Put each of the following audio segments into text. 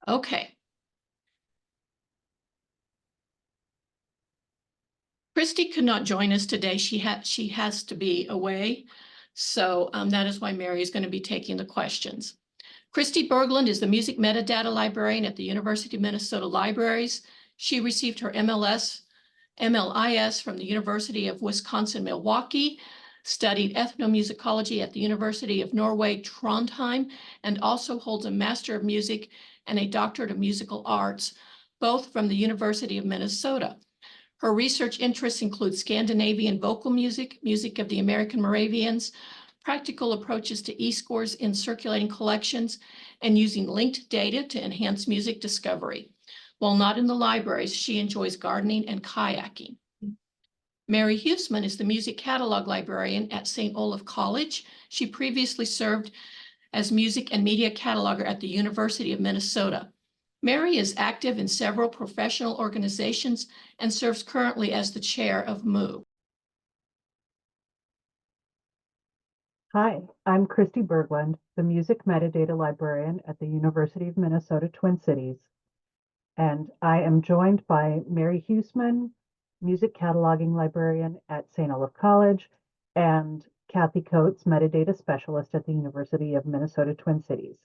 Okay. Kristi could not join us today. She has to be away. So that is why Mary is going to be taking the questions. Kristi Bergland is the music metadata librarian at the University of Minnesota Libraries. She received her MLIS from the University of Wisconsin-Milwaukee, studied ethnomusicology at the University of Norway, Trondheim, and also holds a Master of Music and a Doctorate of Musical Arts, both from the University of Minnesota. Her research interests include Scandinavian vocal music, music of the American Moravians, practical approaches to e-scores in circulating collections, and using linked data to enhance music discovery. While not in the libraries, she enjoys gardening and kayaking. Mary Huismann is the music catalog librarian at St. Olaf College. She previously served as music and media cataloger at the University of Minnesota. Mary is active in several professional organizations and serves currently as the chair of MOUG. Hi, I'm Kristi Bergland, the music metadata librarian at the University of Minnesota Twin Cities. And I am joined by Mary Huismann, music cataloging librarian at St. Olaf College, and Kathy Coates, metadata specialist at the University of Minnesota Twin Cities.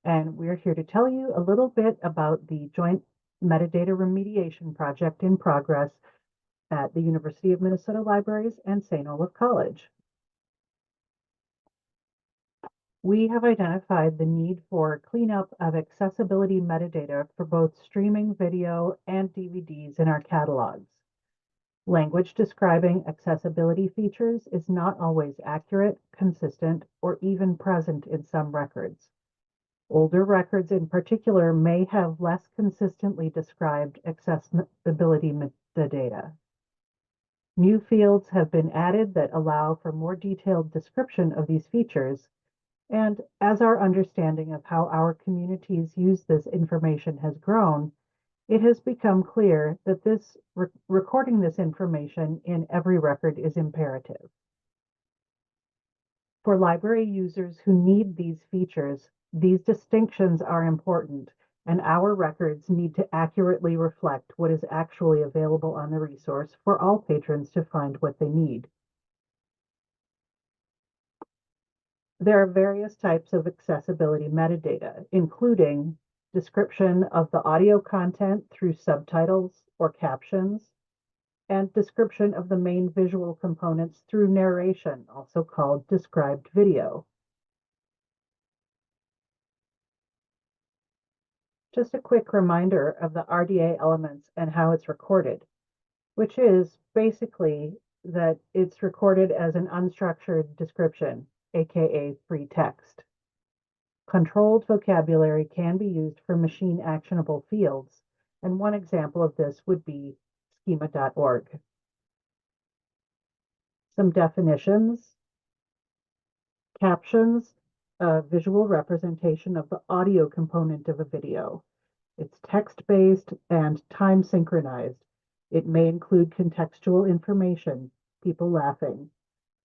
And we're here to tell you a little bit about the joint metadata remediation project in progress at the University of Minnesota Libraries and St. Olaf College. We have identified the need for cleanup of accessibility metadata for both streaming video and DVDs in our catalogs. Language describing accessibility features is not always accurate, consistent, or even present in some records. Older records in particular may have less consistently described accessibility metadata. New fields have been added that allow for more detailed description of these features. And as our understanding of how our communities use this information has grown, it has become clear that recording this information in every record is imperative. For library users who need these features, these distinctions are important, and our records need to accurately reflect what is actually available on the resource for all patrons to find what they need. There are various types of accessibility metadata, including description of the audio content through subtitles or captions, and description of the main visual components through narration, also called described video. Just a quick reminder of the RDA elements and how it's recorded, which is basically that it's recorded as an unstructured description, aka free text. Controlled vocabulary can be used for machine actionable fields, and one example of this would be schema.org. Some definitions. Captions, a visual representation of the audio component of a video. It's text-based and time synchronized. It may include contextual information, people laughing.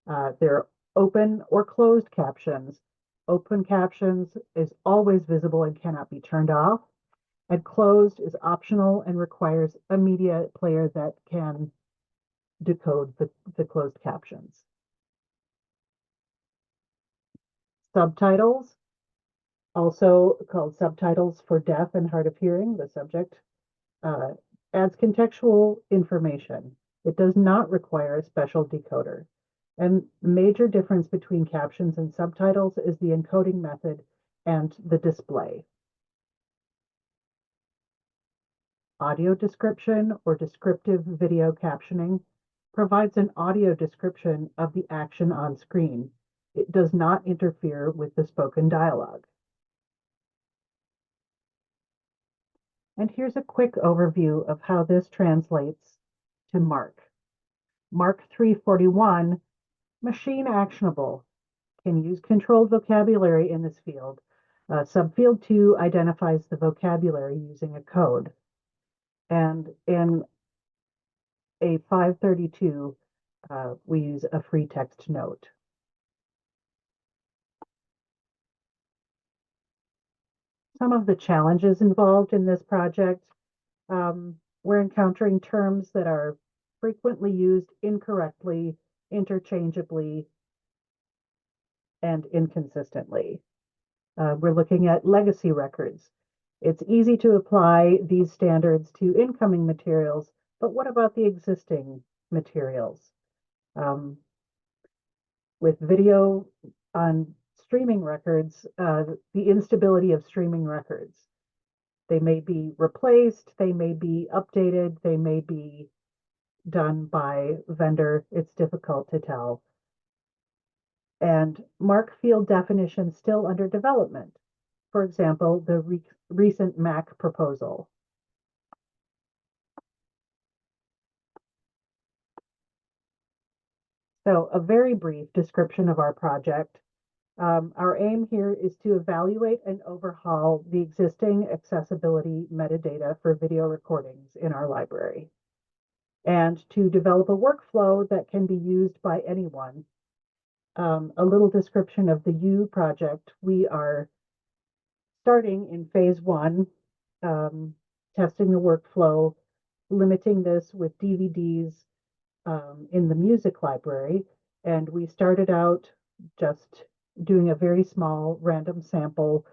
There are open or closed captions. Open captions is always visible and cannot be turned off. And closed is optional and requires a media player that can decode the closed captions. Subtitles, also called subtitles for deaf and hard of hearing, the subject, adds contextual information. It does not require a special decoder. And the major difference between captions and subtitles is the encoding method and the display. Audio description or descriptive video captioning provides an audio description of the action on screen. It does not interfere with the spoken dialogue. And here's a quick overview of how this translates to MARC. MARC 341, machine actionable, can use controlled vocabulary in this field. Subfield 2 identifies the vocabulary using a code. And in a 532, we use a free text note. some of the challenges involved in this project. We're encountering terms that are frequently used incorrectly, interchangeably, and inconsistently. We're looking at legacy records. It's easy to apply these standards to incoming materials, but what about the existing materials? With video on streaming records, the instability of streaming records. They may be replaced, they may be updated, they may be done by vendor. It's difficult to tell. And MARC field definitions still under development. For example, the recent MAC proposal. So a very brief description of our project. Our aim here is to evaluate and overhaul the existing accessibility metadata for video recordings in our library, and to develop a workflow that can be used by anyone. A little description of the U project. We are starting in phase 1, testing the workflow, limiting this with DVDs in the music library. And we started out just doing a very small random sample,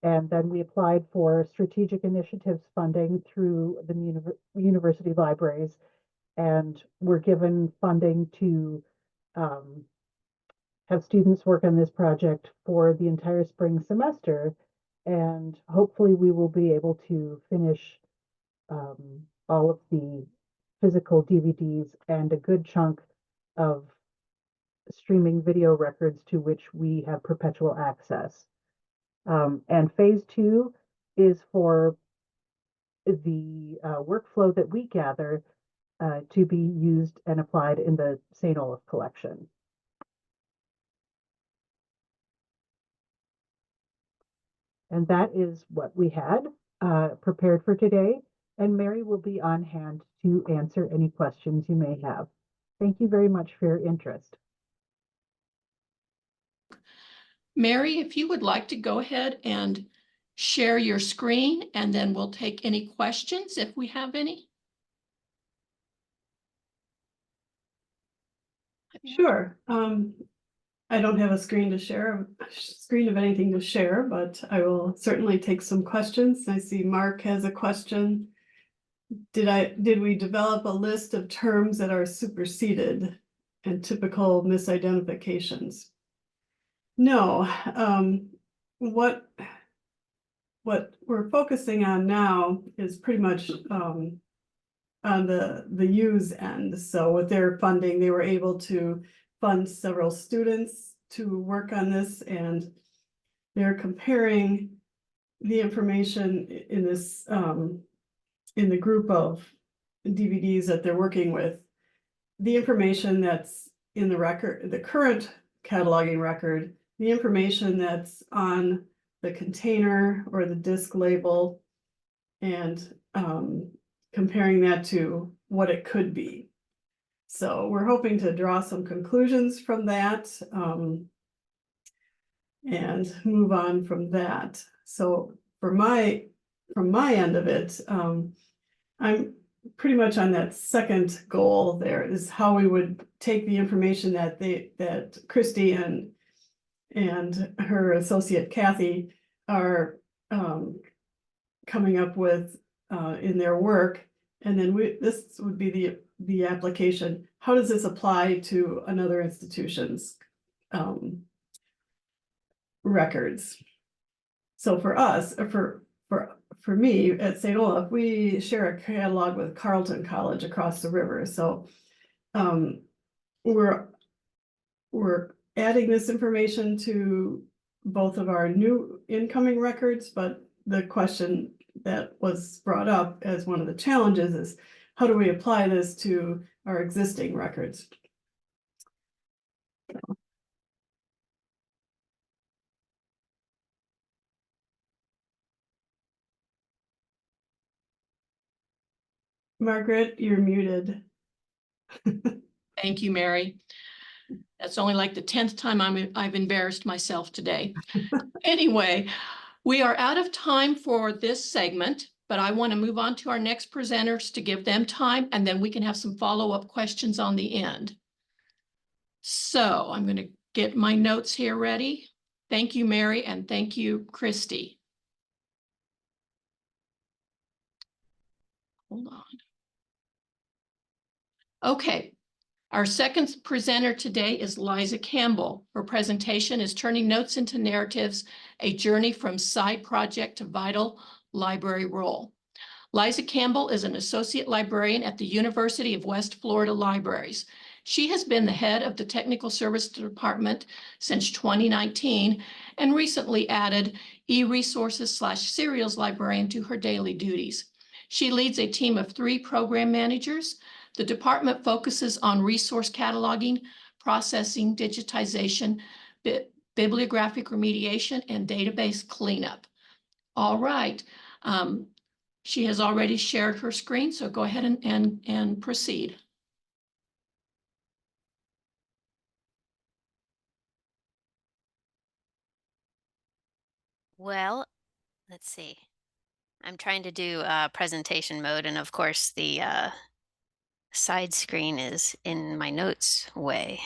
and then we applied for strategic initiatives funding through the university libraries, and we're given funding to have students work on this project for the entire spring semester, and hopefully we will be able to finish all of the physical DVDs and a good chunk of streaming video records to which we have perpetual access. And phase 2 is for the workflow that we gather to be used and applied in the St. Olaf collection. And that is what we had prepared for today. And Mary will be on hand to answer any questions you may have. Thank you very much for your interest. Mary, if you would like to go ahead and share your screen, and then we'll take any questions if we have any. Sure. I don't have a screen of anything to share, but I will certainly take some questions. I see Mark has a question. Did we develop a list of terms that are superseded and typical misidentifications? No. What we're focusing on now is pretty much on the use end. So with their funding, they were able to fund several students to work on this, and they're comparing the information in this in the group of DVDs that they're working with, the information that's in the record, the current cataloging record, the information that's on the container or the disc label, and comparing that to what it could be. So we're hoping to draw some conclusions from that and move on from that. So from my end of it, I'm pretty much on that second goal. There is how we would take the information that Kristi and her associate Kathy are coming up with in their work, and then this would be the application. How does this apply to another institution's records? So for us, for me at St. Olaf, we share a catalog with Carleton College across the river. So we're adding this information to both of our new incoming records, but the question that was brought up as one of the challenges is, how do we apply this to our existing records? Margaret, you're muted. Thank you, Mary. That's only like the 10th time I've embarrassed myself today. Anyway, We are out of time for this segment, but I want to move on to our next presenters to give them time, and then we can have some follow-up questions on the end. So I'm going to get my notes here ready. Thank you, Mary, and thank you, Kristi. Hold on. Okay. Our second presenter today is Liza Campbell. Her presentation is Turning Notes into Narratives, a Journey from Side Project to Vital Library Role. Liza Campbell is an associate librarian at the University of West Florida Libraries. She has been the head of the Technical Service Department since 2019 and recently added e-resources/serials librarian to her daily duties. She leads a team of 3 program managers. The department focuses on resource cataloging, processing, digitization, bibliographic remediation, and database cleanup. All right. She has already shared her screen, so go ahead and proceed. Well, let's see. I'm trying to do presentation mode, and of course the side screen is in my notes way.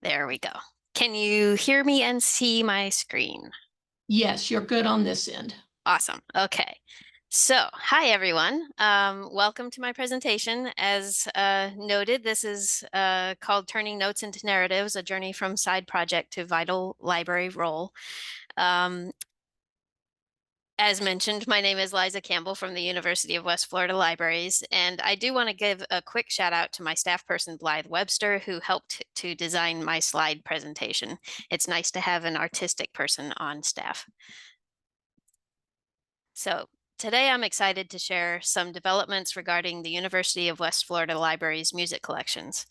There we go. Can you hear me and see my screen? Yes, you're good on this end. Awesome. Okay. So, hi everyone. Welcome to my presentation. As noted, this is called Turning Notes into Narratives, a Journey from Side Project to Vital Library Role. As mentioned, my name is Liza Campbell from the University of West Florida Libraries, and I do want to give a quick shout out to my staff person, Blythe Webster, who helped to design my slide presentation. It's nice to have an artistic person on staff. So today I'm excited to share some developments regarding the University of West Florida Library's music collections.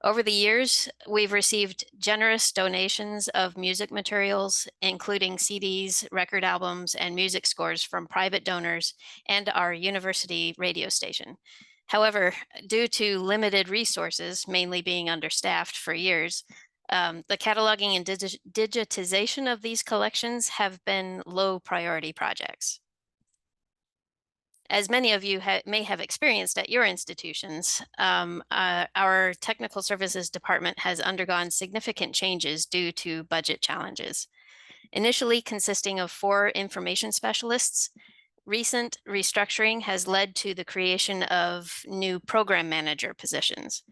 Over the years, we've received generous donations of music materials, including CDs, record albums, and music scores from private donors and our university radio station. However, due to limited resources, mainly being understaffed for years, the cataloging and digitization of these collections have been low priority projects. As many of you may have experienced at your institutions, our technical services department has undergone significant changes due to budget challenges. Initially consisting of 4 information specialists, recent restructuring has led to the creation of new program manager positions.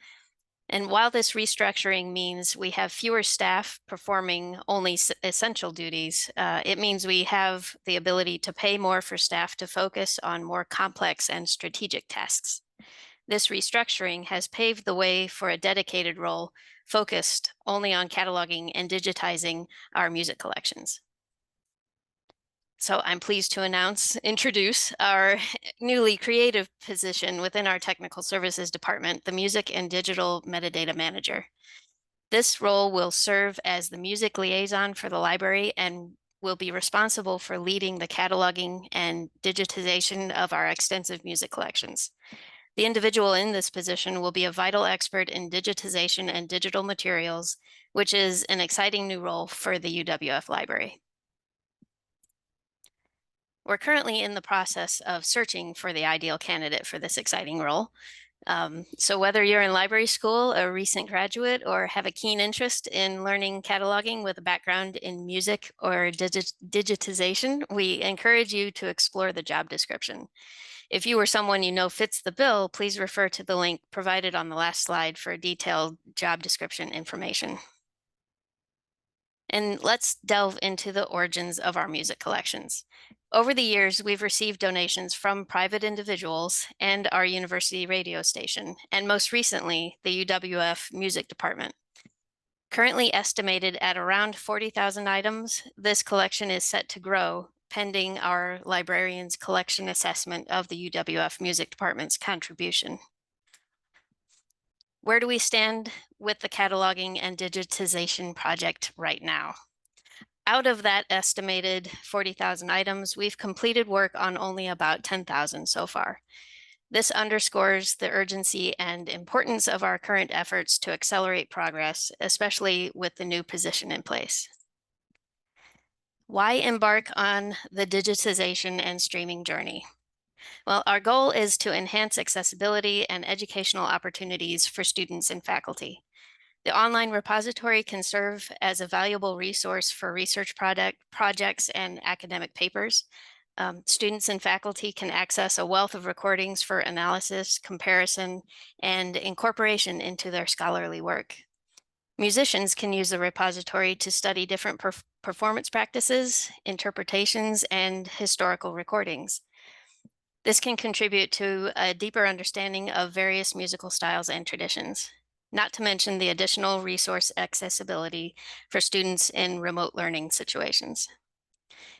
And while this restructuring means we have fewer staff performing only essential duties, it means we have the ability to pay more for staff to focus on more complex and strategic tasks. This restructuring has paved the way for a dedicated role focused only on cataloging and digitizing our music collections. So I'm pleased to introduce our newly creative position within our technical services department, the Music and Digital Metadata Manager. This role will serve as the music liaison for the library and will be responsible for leading the cataloging and digitization of our extensive music collections. The individual in this position will be a vital expert in digitization and digital materials, which is an exciting new role for the UWF library. We're currently in the process of searching for the ideal candidate for this exciting role. So whether you're in library school, a recent graduate, or have a keen interest in learning cataloging with a background in music or digitization, we encourage you to explore the job description. If you or someone you know fits the bill, please refer to the link provided on the last slide for detailed job description information. And let's delve into the origins of our music collections. Over the years, we've received donations from private individuals and our university radio station, and most recently, the UWF Music Department. Currently estimated at around 40,000 items, this collection is set to grow pending our librarian's collection assessment of the UWF Music Department's contribution. Where do we stand with the cataloging and digitization project right now? Out of that estimated 40,000 items, we've completed work on only about 10,000 so far. This underscores the urgency and importance of our current efforts to accelerate progress, especially with the new position in place. Why embark on the digitization and streaming journey? Well, our goal is to enhance accessibility and educational opportunities for students and faculty. The online repository can serve as a valuable resource for research projects and academic papers. Students and faculty can access a wealth of recordings for analysis, comparison, and incorporation into their scholarly work. Musicians can use the repository to study different performance practices, interpretations, and historical recordings. This can contribute to a deeper understanding of various musical styles and traditions, not to mention the additional resource accessibility for students in remote learning situations.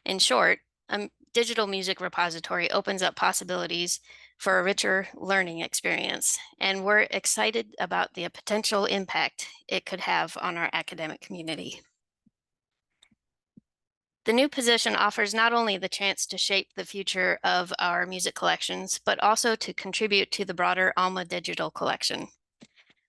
In short, a digital music repository opens up possibilities for a richer learning experience, and we're excited about the potential impact it could have on our academic community. The new position offers not only the chance to shape the future of our music collections, but also to contribute to the broader Alma digital collection.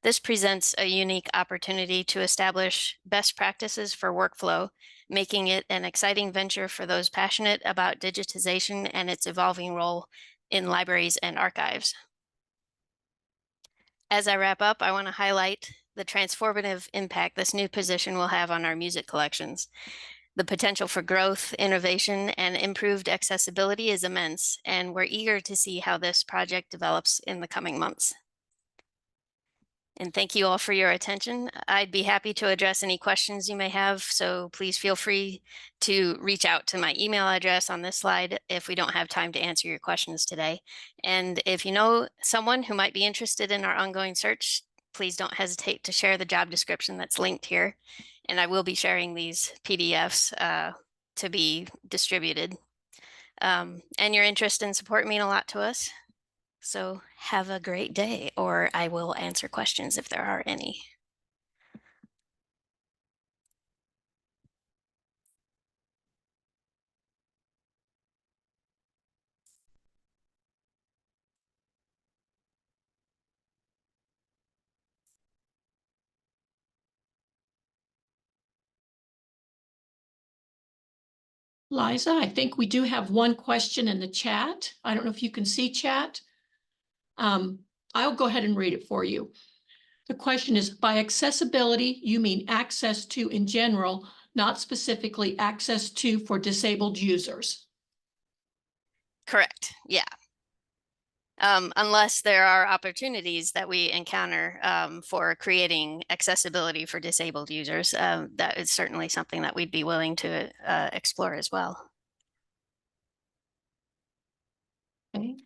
This presents a unique opportunity to establish best practices for workflow, making it an exciting venture for those passionate about digitization and its evolving role in libraries and archives. As I wrap up, I want to highlight the transformative impact this new position will have on our music collections. The potential for growth, innovation, and improved accessibility is immense, and we're eager to see how this project develops in the coming months. And thank you all for your attention. I'd be happy to address any questions you may have, so please feel free to reach out to my email address on this slide if we don't have time to answer your questions today. And if you know someone who might be interested in our ongoing search, please don't hesitate to share the job description that's linked here. And I will be sharing these PDFs to be distributed. And your interest and support mean a lot to us. So have a great day, or I will answer questions if there are any. Liza, I think we do have one question in the chat. I don't know if you can see chat. I'll go ahead and read it for you. The question is, by accessibility, you mean access to in general, not specifically access to for disabled users? Correct, yeah. Unless there are opportunities that we encounter for creating accessibility for disabled users, that is certainly something that we'd be willing to explore as well. Okay.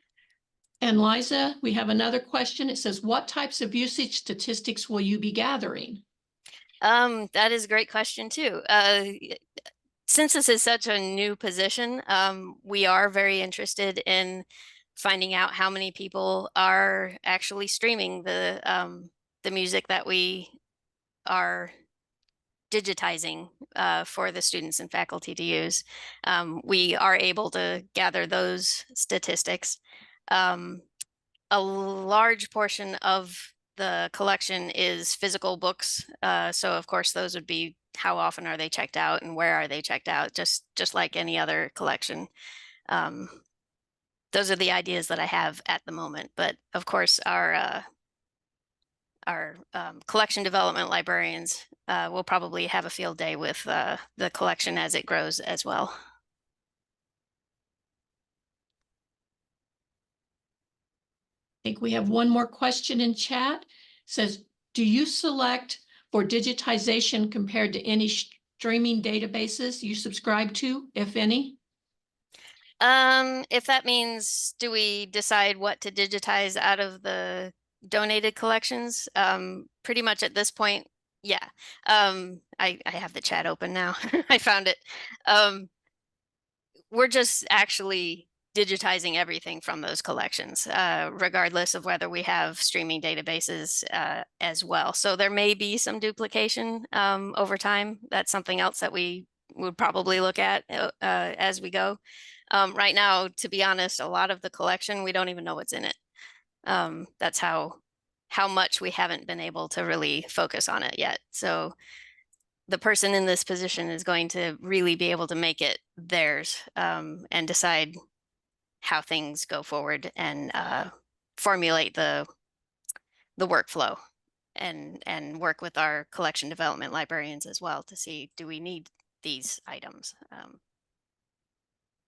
And Liza, we have another question. It says, what types of usage statistics will you be gathering? That is a great question too. Since this is such a new position, we are very interested in finding out how many people are actually streaming the music that we are digitizing for the students and faculty to use. We are able to gather those statistics. A large portion of the collection is physical books. So of course, those would be how often are they checked out and where are they checked out, just like any other collection. Those are the ideas that I have at the moment. But of course, our collection development librarians will probably have a field day with the collection as it grows as well. I think we have one more question in chat. It says, do you select for digitization compared to any streaming databases you subscribe to, if any? If that means, do we decide what to digitize out of the donated collections? Pretty much at this point, yeah. I have the chat open now. I found it. We're just actually digitizing everything from those collections, regardless of whether we have streaming databases as well. So there may be some duplication over time. That's something else that we would probably look at as we go. Right now, to be honest, a lot of the collection, we don't even know what's in it. That's how much we haven't been able to really focus on it yet. So the person in this position is going to really be able to make it theirs, and decide how things go forward, and formulate the workflow, and work with our collection development librarians as well to see, do we need these items?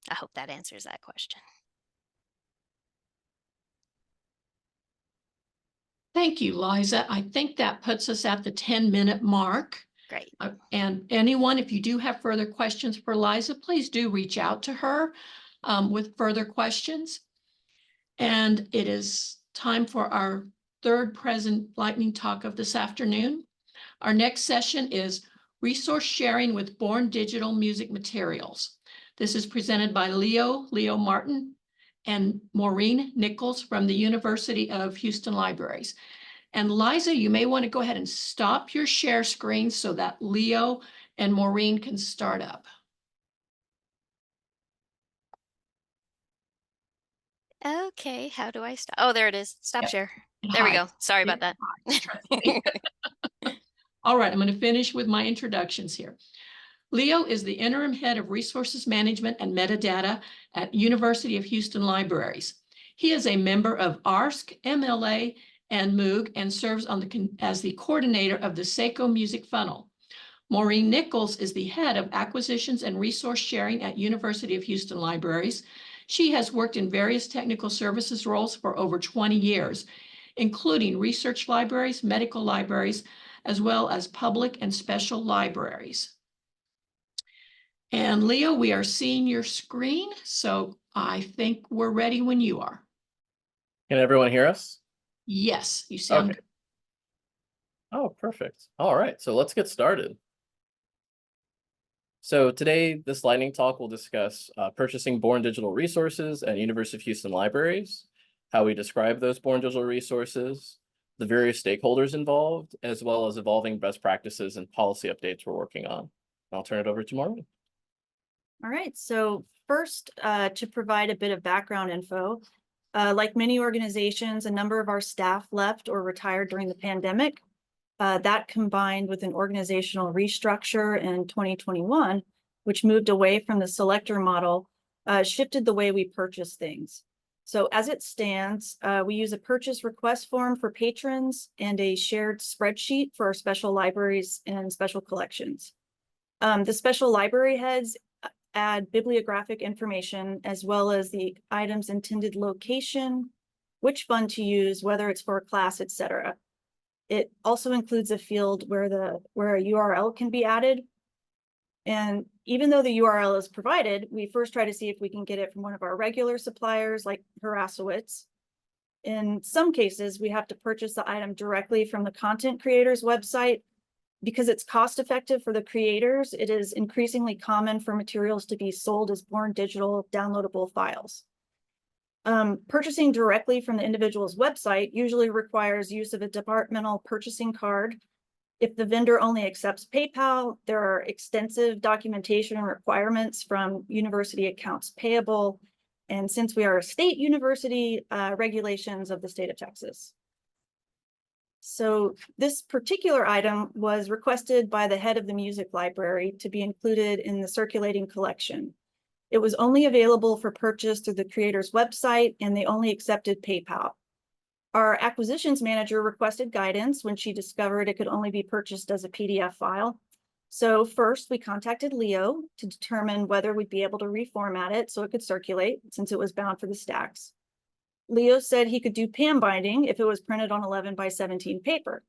I hope that answers that question. Thank you, Liza. I think that puts us at the 10-minute mark. Great. And anyone, if you do have further questions for Liza, please do reach out to her with further questions. And it is time for our third present lightning talk of this afternoon. Our next session is Resource Sharing with Born Digital Music Materials. This is presented by Leo Martin and Maureen Nichols from the University of Houston Libraries. And Liza, you may want to go ahead and stop your share screen so that Leo and Maureen can start up. Okay, how do I stop? Oh, there it is. Stop Yep. share. There we go. Sorry about that. All right, I'm going to finish with my introductions here. Leo is the interim head of resources management and metadata at University of Houston Libraries. He is a member of ARSC, MLA, and MOUG, and serves on as the coordinator of the Seiko Music Funnel. Maureen Nichols is the head of acquisitions and resource sharing at University of Houston Libraries. She has worked in various technical services roles for over 20 years, including research libraries, medical libraries, as well as public and special libraries. And Leo, we are seeing your screen, so I think we're ready when you are. Can everyone hear us? Yes, you sound Okay. Oh, perfect. All right, so let's get started. So today, this lightning talk will discuss purchasing Born Digital resources at University of Houston Libraries, how we describe those Born Digital resources, the various stakeholders involved, as well as evolving best practices and policy updates we're working on. I'll turn it over to Maureen. All right, so first, to provide a bit of background info, like many organizations, a number of our staff left or retired during the pandemic. That combined with an organizational restructure in 2021, which moved away from the selector model, shifted the way we purchase things. So as it stands, we use a purchase request form for patrons and a shared spreadsheet for our special libraries and special collections. The special library heads add bibliographic information as well as the item's intended location, which fund to use, whether it's for a class, etc. It also includes a field where a URL can be added. And even though the URL is provided, we first try to see if we can get it from one of our regular suppliers like Harasowitz. In some cases, we have to purchase the item directly from the content creator's website. Because it's cost effective for the creators, it is increasingly common for materials to be sold as Born Digital downloadable files. Purchasing directly from the individual's website usually requires use of a departmental purchasing card. If the vendor only accepts PayPal, there are extensive documentation and requirements from university accounts payable. And since we are a state university, regulations of the state of Texas. So this particular item was requested by the head of the music library to be included in the circulating collection. It was only available for purchase through the creator's website, and they only accepted PayPal. Our acquisitions manager requested guidance when she discovered it could only be purchased as a PDF file. So first we contacted Leo to determine whether we'd be able to reformat it so it could circulate since it was bound for the stacks. Leo said he could do PAM binding if it was printed on 11 by 17 paper.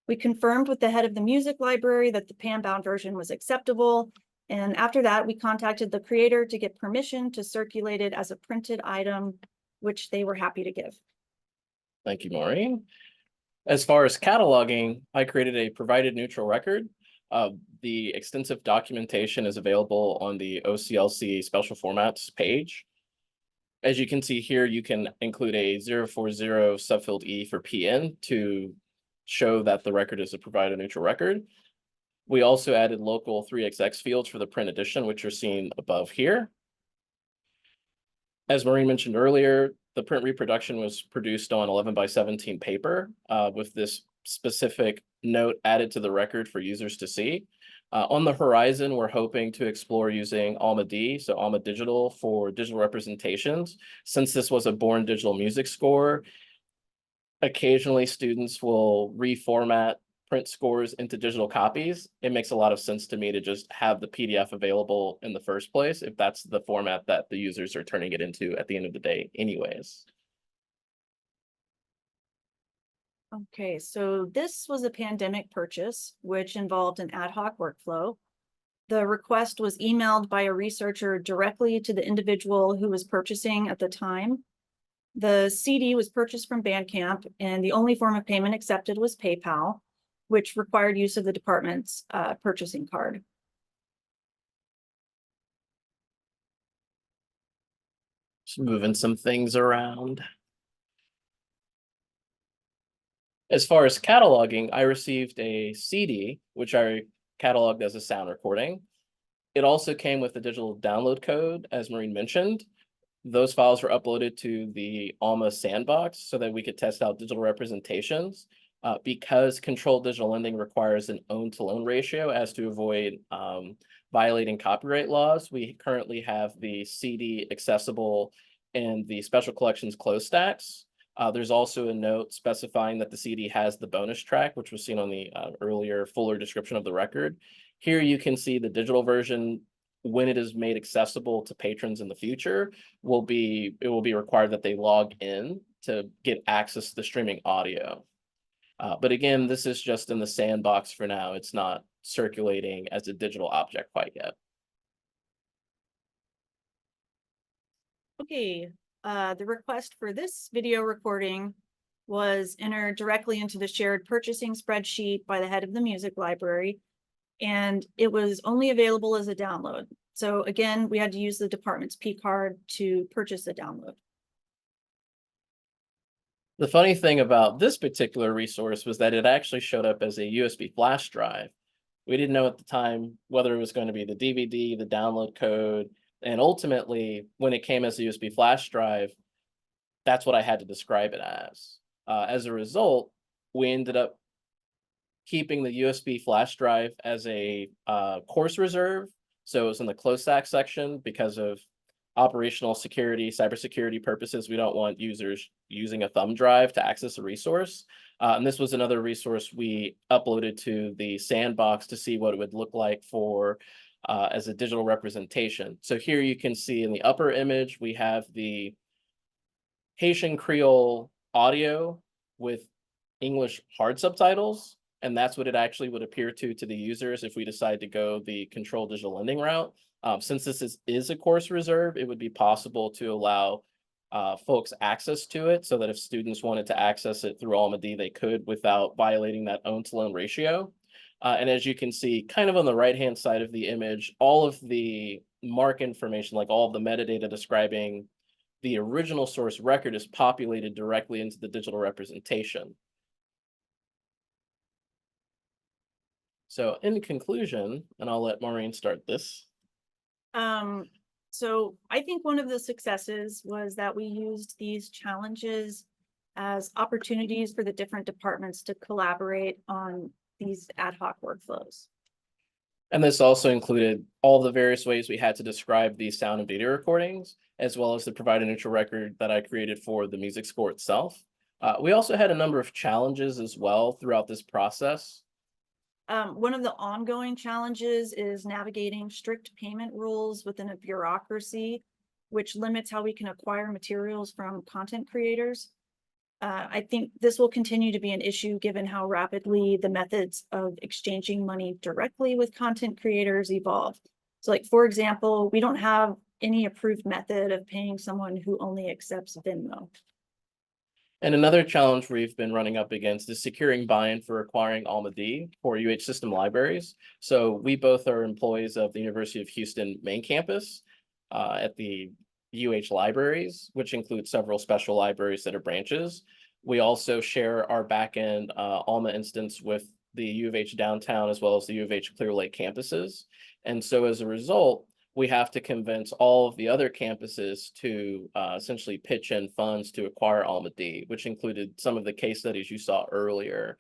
We confirmed with the head of the music library that the PAM bound version was acceptable. And after that, we contacted the creator to get permission to circulate it as a printed item, which they were happy to give. Thank you, Maureen. As far as cataloging, I created a provided neutral record. The extensive documentation is available on the OCLC special formats page. As you can see here, you can include a 040 subfield E for PN to show that the record is a provided neutral record. We also added local 3XX fields for the print edition, which are seen above here. As Maureen mentioned earlier, the print reproduction was produced on 11 by 17 paper with this specific note added to the record for users to see. On the horizon, we're hoping to explore using Alma D, so Alma Digital, for digital representations. Since this was a born digital music score, occasionally students will reformat print scores into digital copies. It makes a lot of sense to me to just have the PDF available in the first place, if that's the format that the users are turning it into at the end of the day anyways. Okay, so this was a pandemic purchase, which involved an ad hoc workflow. The request was emailed by a researcher directly to the individual who was purchasing at the time. The CD was purchased from Bandcamp, and the only form of payment accepted was PayPal, which required use of the department's purchasing card. Just moving some things around. As far as cataloging, I received a CD, which I cataloged as a sound recording. It also came with a digital download code, as Maureen mentioned. Those files were uploaded to the Alma sandbox so that we could test out digital representations. Because controlled digital lending requires an own-to-loan ratio as to avoid violating copyright laws, we currently have the CD accessible in the special collections closed stacks. There's also a note specifying that the CD has the bonus track, which was seen on the earlier fuller description of the record. Here you can see the digital version. When it is made accessible to patrons in the future, it will be required that they log in to get access to the streaming audio. But again, this is just in the sandbox for now. It's not circulating as a digital object quite yet. Okay, the request for this video recording was entered directly into the shared purchasing spreadsheet by the head of the music library, and it was only available as a download. So again, we had to use the department's P card to purchase the download. The funny thing about this particular resource was that it actually showed up as a USB flash drive. We didn't know at the time whether it was going to be the DVD, the download code, and ultimately, when it came as a USB flash drive, that's what I had to describe it as. As a result, we ended up keeping the USB flash drive as a course reserve. So it was in the closed stack section because of operational security, cybersecurity purposes. We don't want users using a thumb drive to access a resource. And this was another resource we uploaded to the sandbox to see what it would look like for as a digital representation. So here you can see in the upper image, we have the Haitian Creole audio with English hard subtitles. And that's what it actually would appear to the users if we decide to go the controlled digital lending route. Since this is a course reserve, it would be possible to allow folks access to it so that if students wanted to access it through Alma D, they could without violating that own-to-loan ratio. And as you can see, kind of on the right-hand side of the image, all of the MARC information, like all of the metadata describing the original source record, is populated directly into the digital representation. So in conclusion, and I'll let Maureen start this. So I think one of the successes was that we used these challenges as opportunities for the different departments to collaborate on these ad hoc workflows. And this also included all the various ways we had to describe the sound and video recordings, as well as the provide a neutral record that I created for the music score itself. We also had a number of challenges as well throughout this process. One of the ongoing challenges is navigating strict payment rules within a bureaucracy, which limits how we can acquire materials from content creators. I think this will continue to be an issue given how rapidly the methods of exchanging money directly with content creators evolve. So like, for example, we don't have any approved method of paying someone who only accepts Venmo. And another challenge we've been running up against is securing buy-in for acquiring Alma D for UH system libraries. So we both are employees of the University of Houston main campus at the UH libraries, which include several special libraries that are branches. We also share our backend Alma instance with the U of H downtown as well as the U of H Clear Lake campuses. And so as a result, we have to convince all of the other campuses to essentially pitch in funds to acquire Alma-D, which included some of the case studies you saw earlier.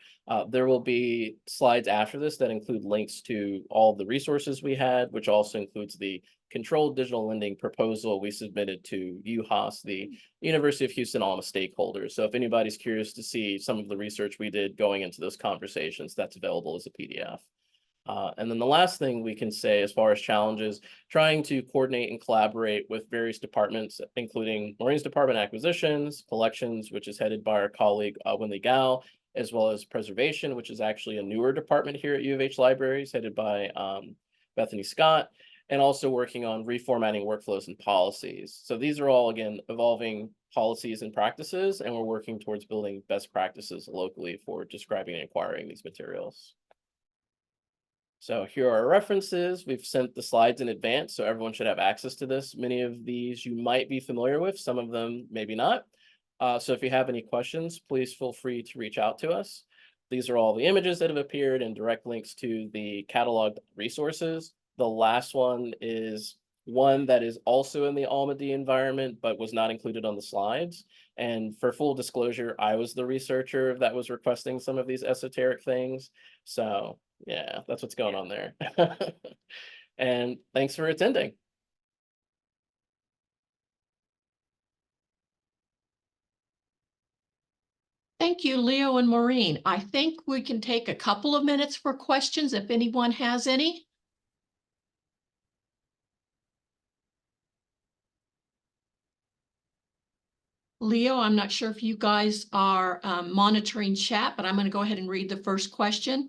There will be slides after this that include links to all of the resources we had, which also includes the controlled digital lending proposal we submitted to UHAS, the University of Houston Alma stakeholders. So if anybody's curious to see some of the research we did going into those conversations, that's available as a PDF. And then the last thing we can say as far as challenges, trying to coordinate and collaborate with various departments, including Maureen's department, acquisitions, collections, which is headed by our colleague Winley Gao, as well as preservation, which is actually a newer department here at U of H Libraries, headed by Bethany Scott, and also working on reformatting workflows and policies. So these are all, again, evolving policies and practices, and we're working towards building best practices locally for describing and acquiring these materials. So here are our references. We've sent the slides in advance, so everyone should have access to this. Many of these you might be familiar with, some of them maybe not. So if you have any questions, please feel free to reach out to us. These are all the images that have appeared and direct links to the cataloged resources. The last one is one that is also in the Alma-D environment, but was not included on the slides. And for full disclosure, I was the researcher that was requesting some of these esoteric things. So yeah, that's what's going on there. And thanks for attending. Thank you, Leo and Maureen. I think we can take a couple of minutes for questions if anyone has any. Leo, I'm not sure if you guys are monitoring chat, but I'm going to go ahead and read the first question.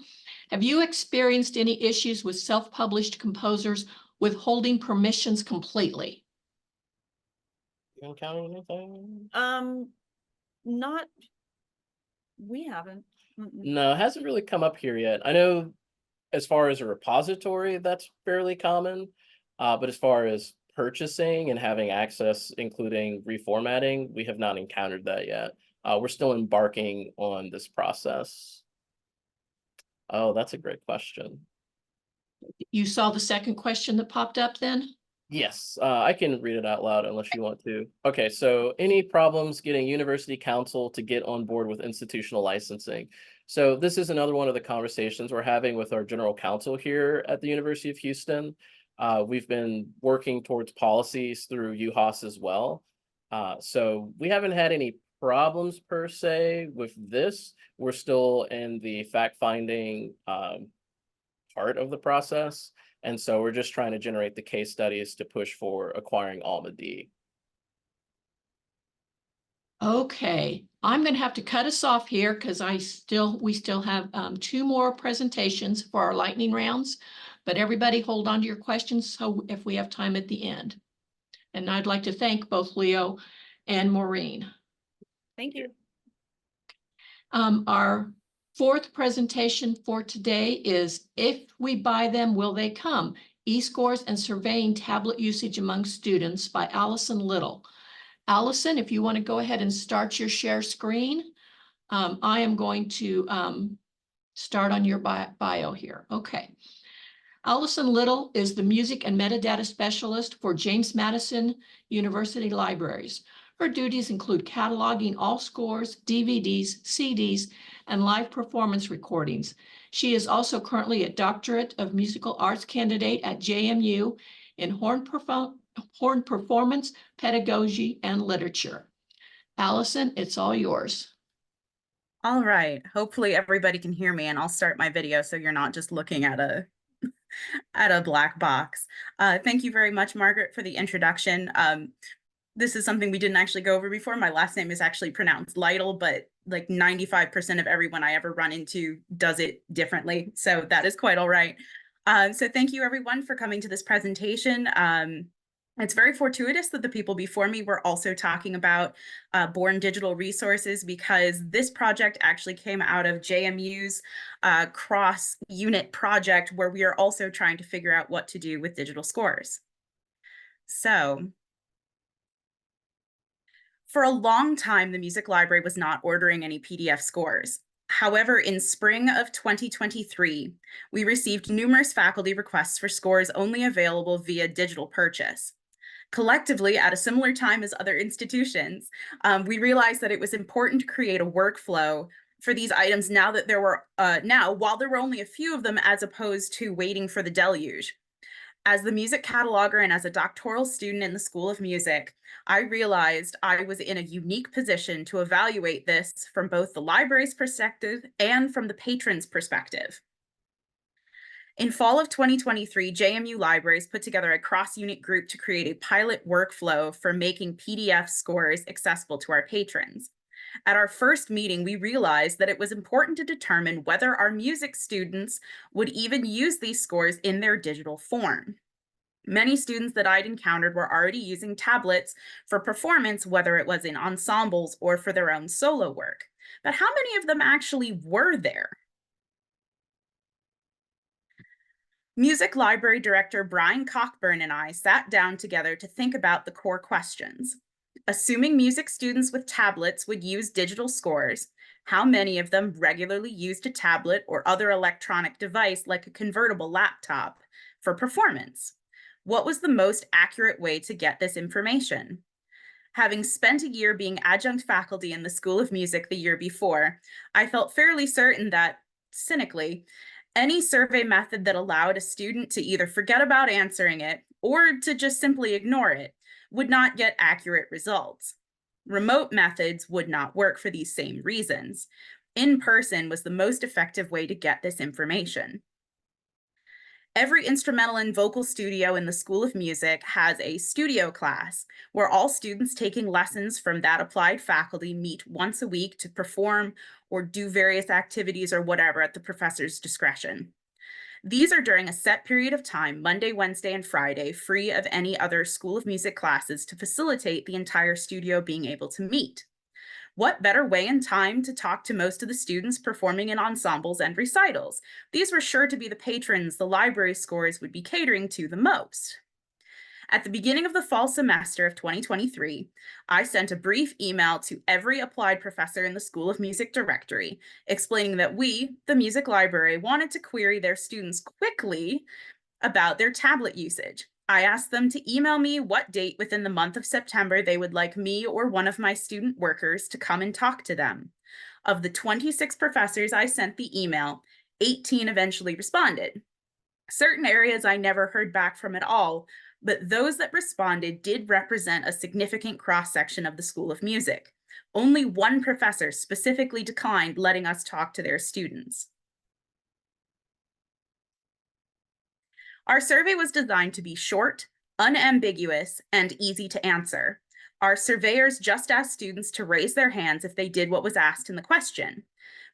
Have you experienced any issues with self-published composers withholding permissions completely? You encountered anything? Not, we haven't. No, it hasn't really come up here yet. I know as far as a repository, that's fairly common. But as far as purchasing and having access, including reformatting, we have not encountered that yet. We're still embarking on this process. Oh, that's a great question. You saw the second question that popped up then? Yes, I can read it out loud unless you want to. Okay, so any problems getting university council to get on board with institutional licensing? So this is another one of the conversations we're having with our general counsel here at the University of Houston. We've been working towards policies through UHAS as well. So we haven't had any problems per se with this. We're still in the fact-finding part of the process. And so we're just trying to generate the case studies to push for acquiring Alma-D. Okay, I'm going to have to cut us off here because we still have 2 more presentations for our lightning rounds, but everybody hold on to your questions so if we have time at the end. And I'd like to thank both Leo and Maureen. Thank you. Our 4th presentation for today is If We Buy Them, Will They Come? E-Scores and Surveying Tablet Usage Among Students by Allison Lyttle. Allison, if you want to go ahead and start your share screen, I am going to start on your bio here. Okay. Allison Lyttle is the Music and Metadata Specialist for James Madison University Libraries. Her duties include cataloging all scores, DVDs, CDs, and live performance recordings. She is also currently a Doctorate of Musical Arts candidate at JMU in horn performance, pedagogy, and literature. Allison, it's all yours. All right. Hopefully everybody can hear me, and I'll start my video so you're not just looking at a black box. Thank you very much, Margaret, for the introduction. This is something we didn't actually go over before. My last name is actually pronounced Lyttle, but like 95% of everyone I ever run into does it differently. So that is quite all right. So thank you everyone for coming to this presentation. It's very fortuitous that the people before me were also talking about Born Digital Resources, because this project actually came out of JMU's cross-unit project, where we are also trying to figure out what to do with digital scores. So for a long time, the music library was not ordering any PDF scores. However, in spring of 2023, we received numerous faculty requests for scores only available via digital purchase. Collectively, at a similar time as other institutions, we realized that it was important to create a workflow for these items now that there were, while there were only a few of them, as opposed to waiting for the deluge. As the music cataloger and as a doctoral student in the School of Music, I realized I was in a unique position to evaluate this from both the library's perspective and from the patron's perspective. In fall of 2023, JMU Libraries put together a cross-unit group to create a pilot workflow for making PDF scores accessible to our patrons. At our first meeting, we realized that it was important to determine whether our music students would even use these scores in their digital form. Many students that I'd encountered were already using tablets for performance, whether it was in ensembles or for their own solo work. But how many of them actually were there? Music Library Director Brian Cockburn and I sat down together to think about the core questions. Assuming music students with tablets would use digital scores, how many of them regularly used a tablet or other electronic device like a convertible laptop for performance? What was the most accurate way to get this information? Having spent a year being adjunct faculty in the School of Music the year before, I felt fairly certain that, cynically, any survey method that allowed a student to either forget about answering it or to just simply ignore it would not get accurate results. Remote methods would not work for these same reasons. In person was the most effective way to get this information. Every instrumental and vocal studio in the School of Music has a studio class where all students taking lessons from that applied faculty meet once a week to perform or do various activities or whatever at the professor's discretion. These are during a set period of time, Monday, Wednesday, and Friday, free of any other School of Music classes to facilitate the entire studio being able to meet. What better way and time to talk to most of the students performing in ensembles and recitals? These were sure to be the patrons the library scores would be catering to the most. At the beginning of the fall semester of 2023, I sent a brief email to every applied professor in the School of Music directory, explaining that we, the music library, wanted to query their students quickly about their tablet usage. I asked them to email me what date within the month of September they would like me or one of my student workers to come and talk to them. Of the 26 professors I sent the email, 18 eventually responded. Certain areas I never heard back from at all, but those that responded did represent a significant cross-section of the School of Music. Only one professor specifically declined letting us talk to their students. Our survey was designed to be short, unambiguous, and easy to answer. Our surveyors just asked students to raise their hands if they did what was asked in the question.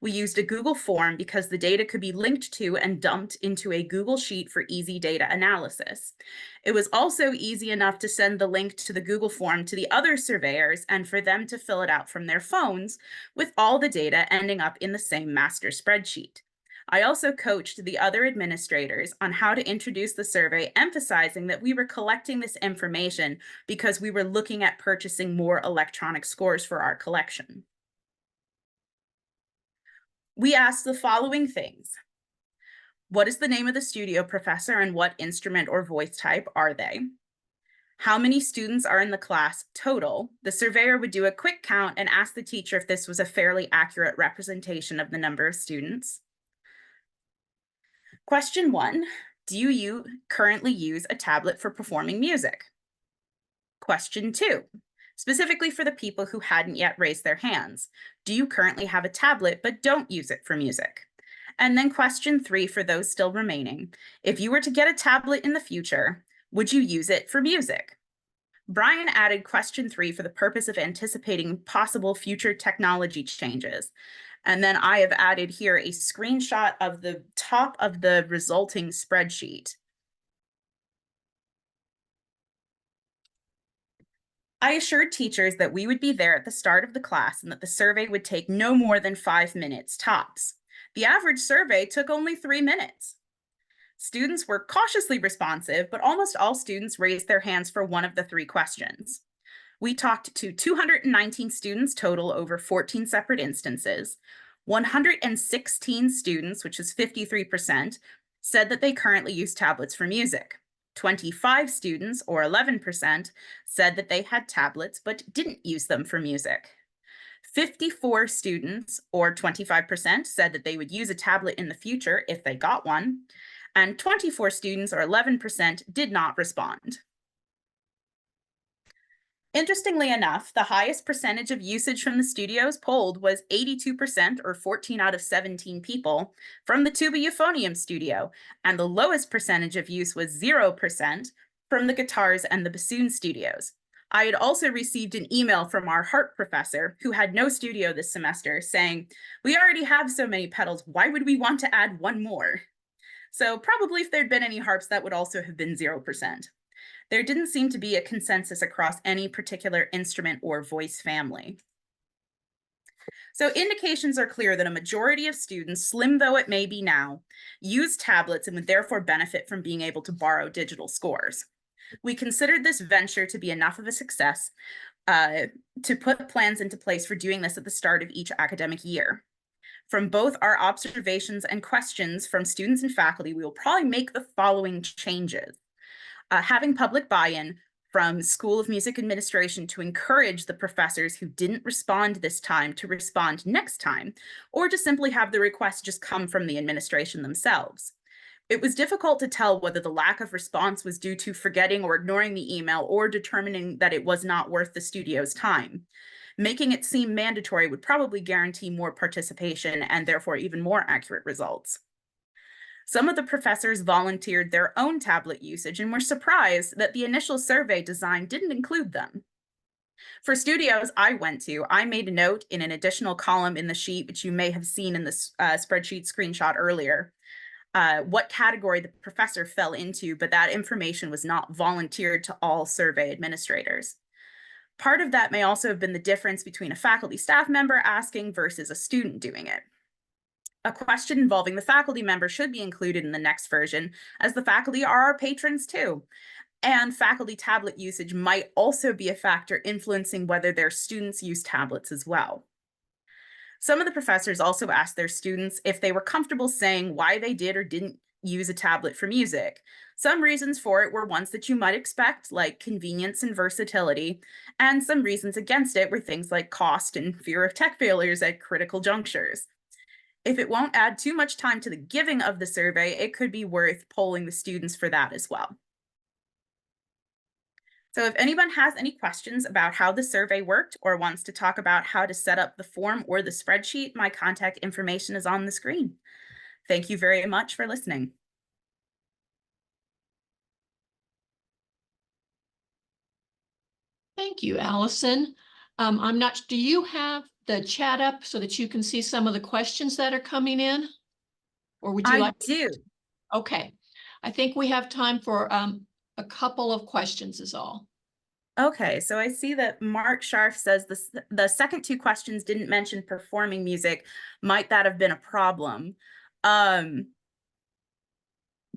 We used a Google form because the data could be linked to and dumped into a Google Sheet for easy data analysis. It was also easy enough to send the link to the Google form to the other surveyors and for them to fill it out from their phones, with all the data ending up in the same master spreadsheet. I also coached the other administrators on how to introduce the survey, emphasizing that we were collecting this information because we were looking at purchasing more electronic scores for our collection. We asked the following things. What is the name of the studio professor and what instrument or voice type are they? How many students are in the class total? The surveyor would do a quick count and ask the teacher if this was a fairly accurate representation of the number of students. Question 1, do you currently use a tablet for performing music? Question 2, specifically for the people who hadn't yet raised their hands, do you currently have a tablet but don't use it for music? And then question 3 for those still remaining, if you were to get a tablet in the future, would you use it for music? Brian added question 3 for the purpose of anticipating possible future technology changes. And then I have added here a screenshot of the top of the resulting spreadsheet. I assured teachers that we would be there at the start of the class and that the survey would take no more than 5 minutes tops. The average survey took only 3 minutes. Students were cautiously responsive, but almost all students raised their hands for one of the 3 questions. We talked to 219 students total over 14 separate instances. 116 students, which is 53%, said that they currently use tablets for music. 25 students, or 11%, said that they had tablets but didn't use them for music. 54 students, or 25%, said that they would use a tablet in the future if they got one, and 24 students, or 11%, did not respond. Interestingly enough, the highest percentage of usage from the studios polled was 82%, or 14 out of 17 people, from the tuba euphonium studio, and the lowest percentage of use was 0% from the guitars and the bassoon studios. I had also received an email from our harp professor, who had no studio this semester, saying, "We already have so many pedals, why would we want to add one more?" So probably if there'd been any harps, that would also have been 0%. There didn't seem to be a consensus across any particular instrument or voice family. So indications are clear that a majority of students, slim though it may be now, use tablets and would therefore benefit from being able to borrow digital scores. We considered this venture to be enough of a success to put plans into place for doing this at the start of each academic year. From both our observations and questions from students and faculty, we will probably make the following changes. Having public buy-in from School of Music Administration to encourage the professors who didn't respond this time to respond next time, or to simply have the request just come from the administration themselves. It was difficult to tell whether the lack of response was due to forgetting or ignoring the email or determining that it was not worth the studio's time. Making it seem mandatory would probably guarantee more participation and therefore even more accurate results. Some of the professors volunteered their own tablet usage and were surprised that the initial survey design didn't include them. For studios I went to, I made a note in an additional column in the sheet, which you may have seen in this spreadsheet screenshot earlier, what category the professor fell into, but that information was not volunteered to all survey administrators. Part of that may also have been the difference between a faculty staff member asking versus a student doing it. A question involving the faculty member should be included in the next version, as the faculty are our patrons too. And faculty tablet usage might also be a factor influencing whether their students use tablets as well. Some of the professors also asked their students if they were comfortable saying why they did or didn't use a tablet for music. Some reasons for it were ones that you might expect, like convenience and versatility, and some reasons against it were things like cost and fear of tech failures at critical junctures. If it won't add too much time to the giving of the survey, it could be worth polling the students for that as well. So if anyone has any questions about how the survey worked or wants to talk about how to set up the form or the spreadsheet, my contact information is on the screen. Thank you very much for listening. Thank you, Allison. Do you have the chat up so that you can see some of the questions that are coming in? Or would you I like? do. Okay. I think we have time for a couple of questions is all. Okay, so I see that Mark Scharf says the second two questions didn't mention performing music. Might that have been a problem?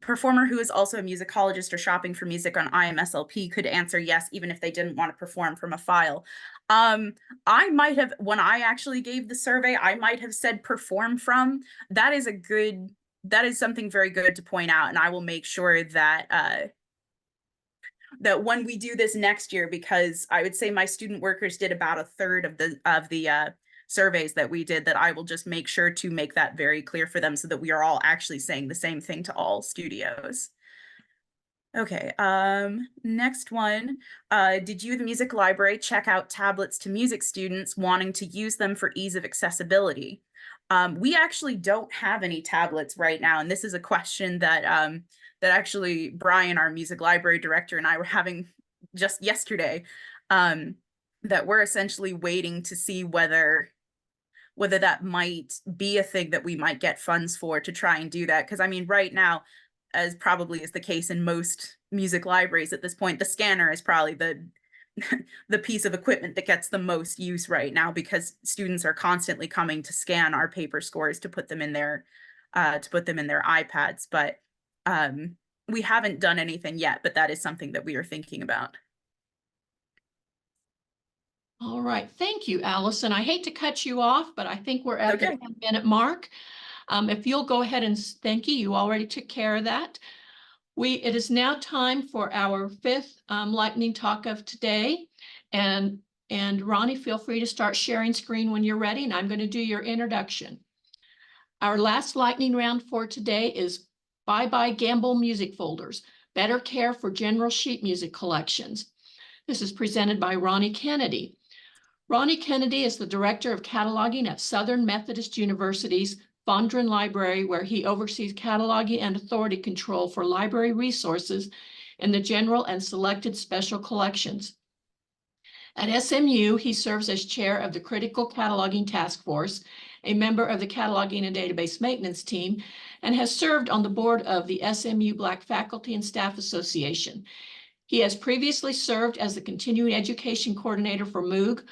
Performer who is also a musicologist or shopping for music on IMSLP could answer yes, even if they didn't want to perform from a file. I might have, when I actually gave the survey, I might have said perform from. That is something very good to point out, and I will make sure that that when we do this next year, because I would say my student workers did about a third of the surveys that we did, that I will just make sure to make that very clear for them so that we are all actually saying the same thing to all studios. Okay, next one. Did you, the music library, check out tablets to music students wanting to use them for ease of accessibility? We actually don't have any tablets right now, and this is a question that that actually Brian, our music library director, and I were having just yesterday, that we're essentially waiting to see whether that might be a thing that we might get funds for to try and do that. Because I mean, right now, as probably is the case in most music libraries at this point, the scanner is probably the the piece of equipment that gets the most use right now, because students are constantly coming to scan our paper scores to put them in their iPads. But we haven't done anything yet, but that is something that we are thinking about. All All right, thank you, Allison. I hate to cut you off, but I think we're at the Okay. 10-minute mark. If you'll go ahead and thank you, you already took care of that. It is now time for our fifth lightning talk of today. And Ronnie, feel free to start sharing screen when you're ready, and I'm going to do your introduction. Our last lightning round for today is Bye-Bye Campbell Music Folders, Better Care for General Sheet Music Collections. This is presented by Ronnie Kennedy. Ronnie Kennedy is the Director of Cataloging at Southern Methodist University's Fondren Library, where he oversees cataloging and authority control for library resources in the general and selected special collections. At SMU, he serves as chair of the Critical Cataloging Task Force, a member of the Cataloging and Database Maintenance Team, and has served on the board of the SMU Black Faculty and Staff Association. He has previously served as the Continuing Education Coordinator for MOUG,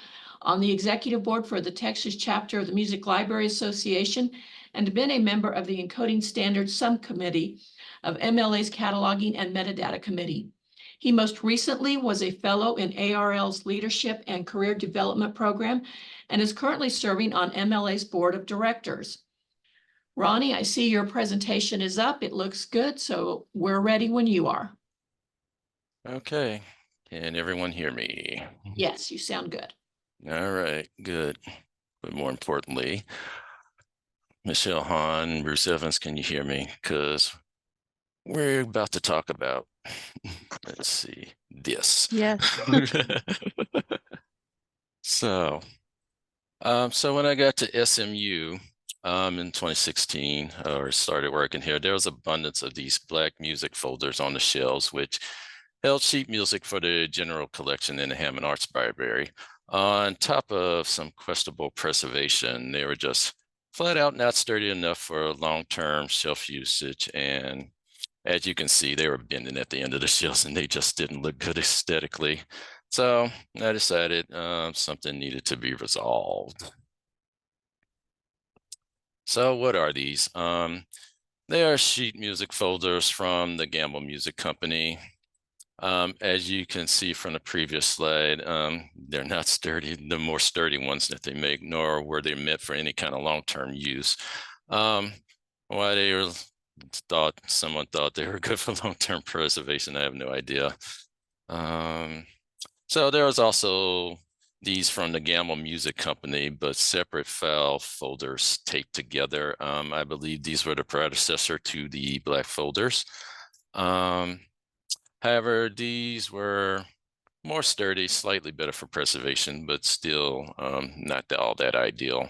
on the executive board for the Texas chapter of the Music Library Association, and been a member of the Encoding Standards Subcommittee of MLA's Cataloging and Metadata Committee. He most recently was a fellow in ARL's Leadership and Career Development Program and is currently serving on MLA's Board of Directors. Ronnie, I see your presentation is up. It looks good, so we're ready when you are. Okay, can everyone hear me? Yes, you sound good. All right, good. But more importantly, Michelle Hahn, Bruce Evans, can you hear me? Because we're about to talk about, let's see, this. Yes. So when I got to SMU in 2016, or started working here, there was abundance of these Black music folders on the shelves, which held sheet music for the general collection in the Hammond Arts Library. On top of some questionable preservation, they were just flat out not sturdy enough for long-term shelf usage. And as you can see, they were bending at the end of the shelves and they just didn't look good aesthetically. So I decided something needed to be resolved. So what are these? They are sheet music folders from the Campbell Music Company. As you can see from the previous slide, they're not sturdy, the more sturdy ones that they make, nor were they meant for any kind of long-term use. Why they were someone thought they were good for long-term preservation, I have no idea. So there was also these from the Campbell Music Company, but separate file folders taped together. I believe these were the predecessor to the Black folders. However, these were more sturdy, slightly better for preservation, but still not all that ideal.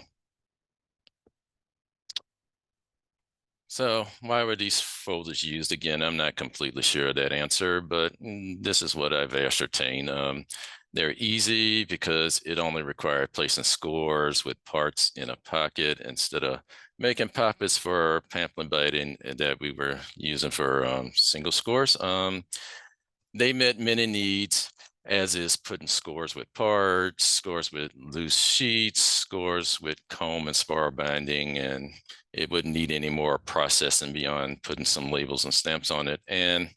So why were these folders used? Again, I'm not completely sure of that answer, but this is what I've ascertained. They're easy because it only required placing scores with parts in a pocket instead of making pockets for pamphlet biting that we were using for single scores. They met many needs, as is putting scores with parts, scores with loose sheets, scores with comb and spiral binding, and it wouldn't need any more processing beyond putting some labels and stamps on it. And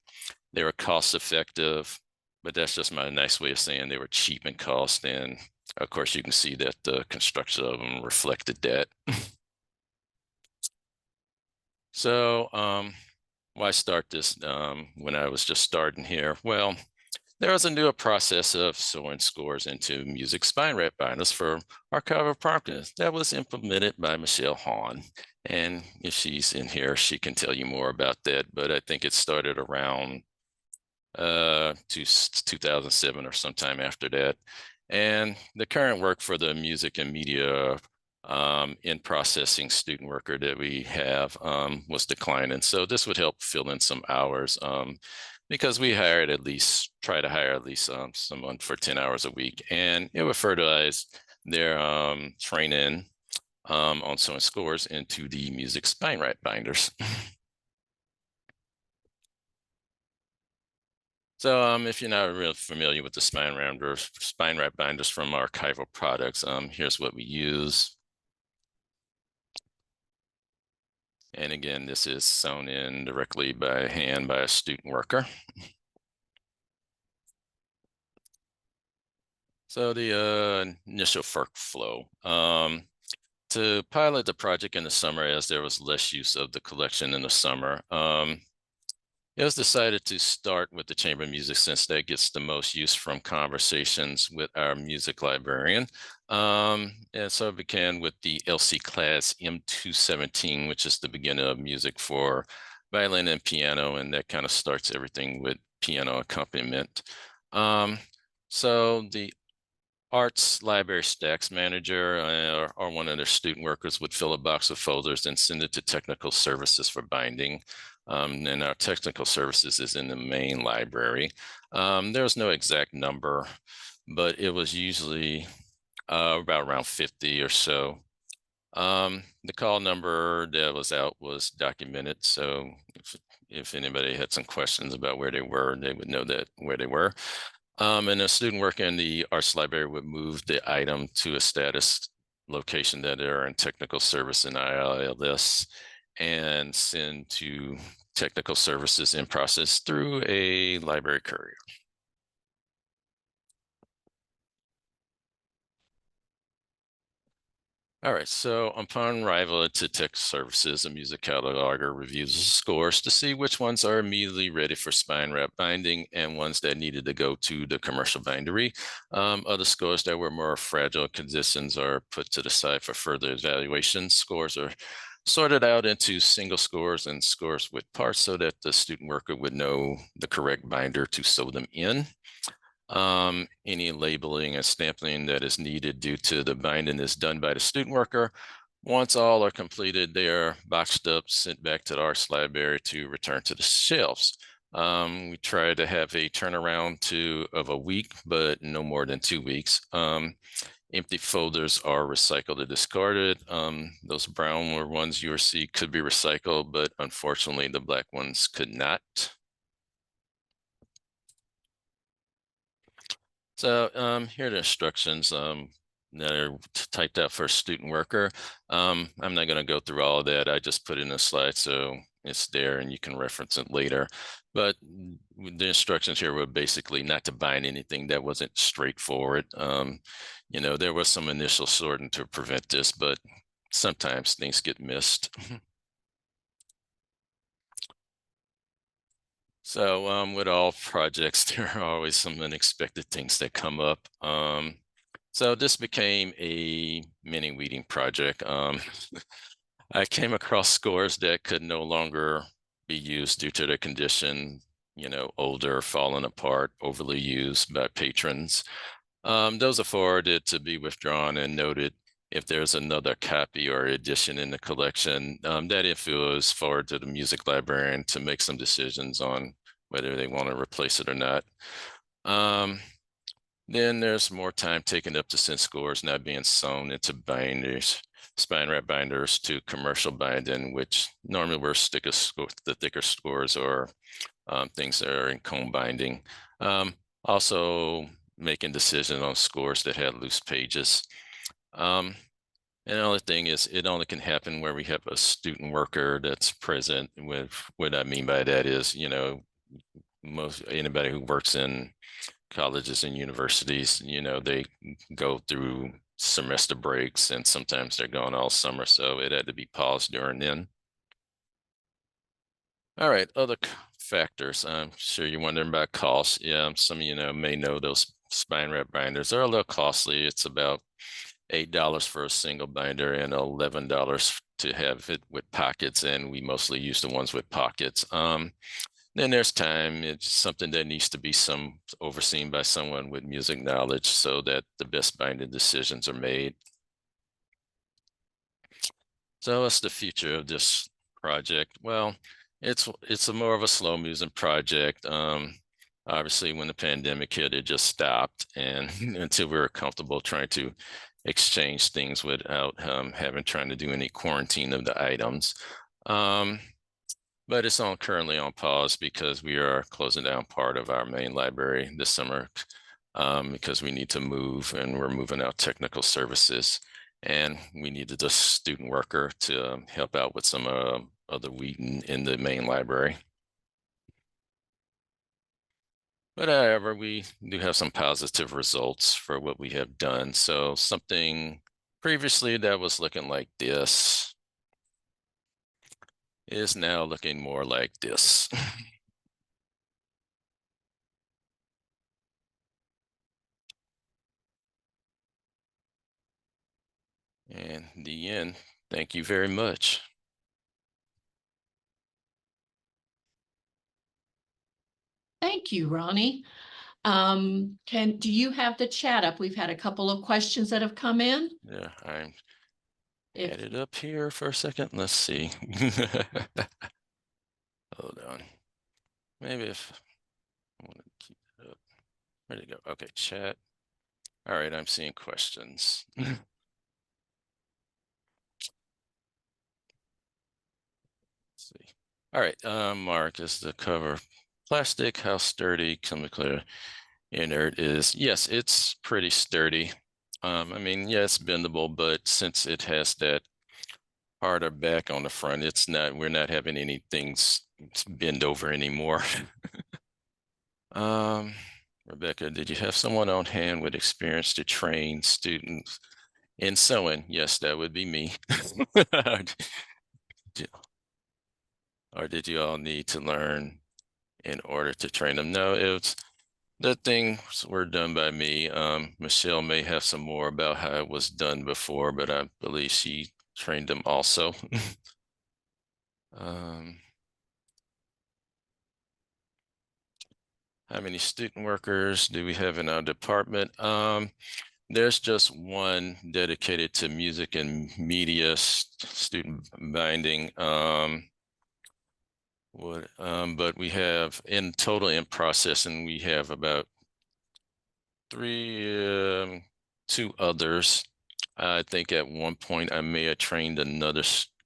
they were cost effective, but that's just my nice way of saying they were cheap in cost. And of course, you can see that the construction of them reflected that. So why start this when I was just starting here? Well, there was a newer process of sewing scores into music spine wrap binders for archival purposes that was implemented by Michelle Hahn. And if she's in here, she can tell you more about that. But I think it started around 2007 or sometime after that. And the current work for the music and media in processing student worker that we have was declining. So this would help fill in some hours because we try to hire at least someone for 10 hours a week, and it would fertilize their training on sewing scores into the music spine wrap binders. So if you're not really familiar with the spine wrap binders from archival products, here's what we use. And again, this is sewn in directly by hand by a student worker. So the initial workflow. To pilot the project in the summer, as there was less use of the collection in the summer, it was decided to start with the chamber music since that gets the most use from conversations with our music librarian. And so it began with the LC class M217, which is the beginning of music for violin and piano, and that kind of starts everything with piano accompaniment. So the Arts Library Stacks Manager or one of their student workers would fill a box of folders and send it to technical services for binding. And our technical services is in the main library. There was no exact number, but it was usually about around 50 or so. The call number that was out was documented. So if anybody had some questions about where they were, they would know that where they were. And a student working in the arts library would move the item to a status location that are in technical service in ILS and send to technical services in process through a library courier. All right, so upon arrival to tech services, a music cataloger reviews the scores to see which ones are immediately ready for spine wrap binding and ones that needed to go to the commercial bindery. Other scores that were more fragile conditions are put to the side for further evaluation. Scores are sorted out into single scores and scores with parts so that the student worker would know the correct binder to sew them in. Any labeling and stamping that is needed due to the binding is done by the student worker. Once all are completed, they are boxed up, sent back to the arts library to return to the shelves. We try to have a turnaround of a week, but no more than 2 weeks. Empty folders are recycled or discarded. Those brown ones you see could be recycled, but unfortunately the black ones could not. So here are the instructions that are typed out for a student worker. I'm not going to go through all of that. I just put in a slide so it's there and you can reference it later. But the instructions here were basically not to bind anything that wasn't straightforward. You know, there was some initial sorting to prevent this, but sometimes things get missed. So with all projects, there are always some unexpected things that come up. So this became a mini weeding project. I came across scores that could no longer be used due to the condition, you know, older, falling apart, overly used by patrons. Those are forwarded to be withdrawn and noted if there's another copy or edition in the collection. That info is forwarded to the music librarian to make some decisions on whether they want to replace it or not. Then there's more time taken up to send scores not being sewn into binders, spine wrap binders to commercial binding, which normally were the thicker scores or things that are in comb binding. Also making decisions on scores that had loose pages. And the only thing is it only can happen where we have a student worker that's present. With what I mean by that is, you know, anybody who works in colleges and universities, you know, they go through semester breaks and sometimes they're gone all summer. So it had to be paused during then. All right, other factors. I'm sure you're wondering about costs. Yeah, some of you may know those spine wrap binders are a little costly. It's about $8 for a single binder and $11 to have it with pockets, and we mostly use the ones with pockets. Then there's time. It's something that needs to be overseen by someone with music knowledge so that the best binding decisions are made. So what's the future of this project? Well, it's more of a slow moving project. Obviously, when the pandemic hit, it just stopped, and until we were comfortable trying to exchange things without trying to do any quarantine of the items. But it's currently on pause because we are closing down part of our main library this summer because we need to move and we're moving out technical services. And we needed a student worker to help out with some other weeding in the main library. But however, we do have some positive results for what we have done. So something previously that was looking like this is now looking more like this. And the end. Thank you very much. Thank you, Ronnie. Do you have the chat up? We've had a couple of questions that have come in. Yeah, I'm If- headed up here for a second. Let's see. Hold on. Maybe if I want to keep it up. Where'd it go? Okay, chat. All right, I'm seeing questions. Let's see. All right, MARC is the cover. Plastic, how sturdy, chemically inert is. Yes, it's pretty sturdy. I mean, yeah, it's bendable, but since it has that harder back on the front, it's not, we're not having anything bend over anymore. Rebecca, did you have someone on hand with experience to train students in sewing? Yes, that would be me. Or did you all need to learn in order to train them? No, it's the things were done by me. Michelle may have some more about how it was done before, but I believe she trained them also. How many student workers do we have in our department? There's just one dedicated to music and media student binding. But we have in total in processing, we have about two others. I think at one point I may have trained another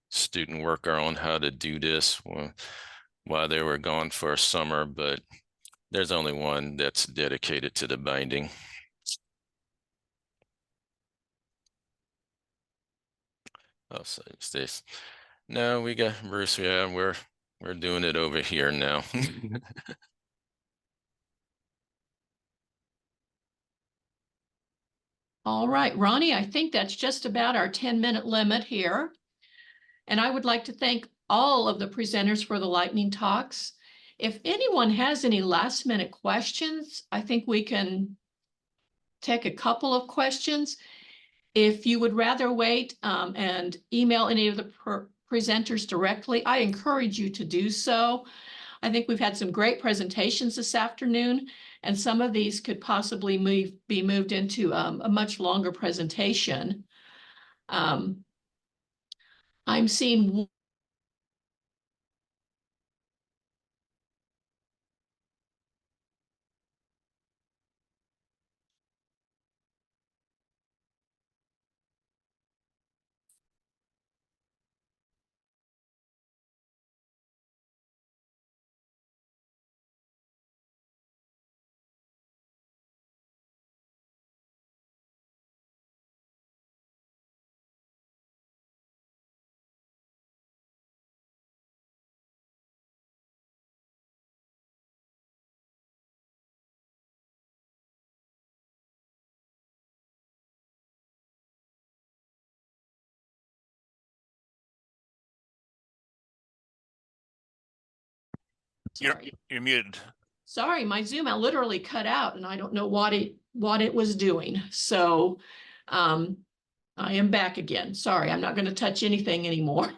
student worker on how to do this while they were gone for a summer, but there's only one that's dedicated to the binding. Oh, so it's this. No, we got Bruce. Yeah, we're doing it over here now. All right, Ronnie, I think that's just about our 10-minute limit here. And I would like to thank all of the presenters for the lightning talks. If anyone has any last-minute questions, I think we can take a couple of questions. If you would rather wait and email any of the presenters directly, I encourage you to do so. I think we've had some great presentations this afternoon, and some of these could possibly be moved into a much longer presentation. I'm seeing You're muted. Sorry, my Zoom literally cut out and I don't know what it was doing. So I am back again. Sorry, I'm not going to touch anything anymore.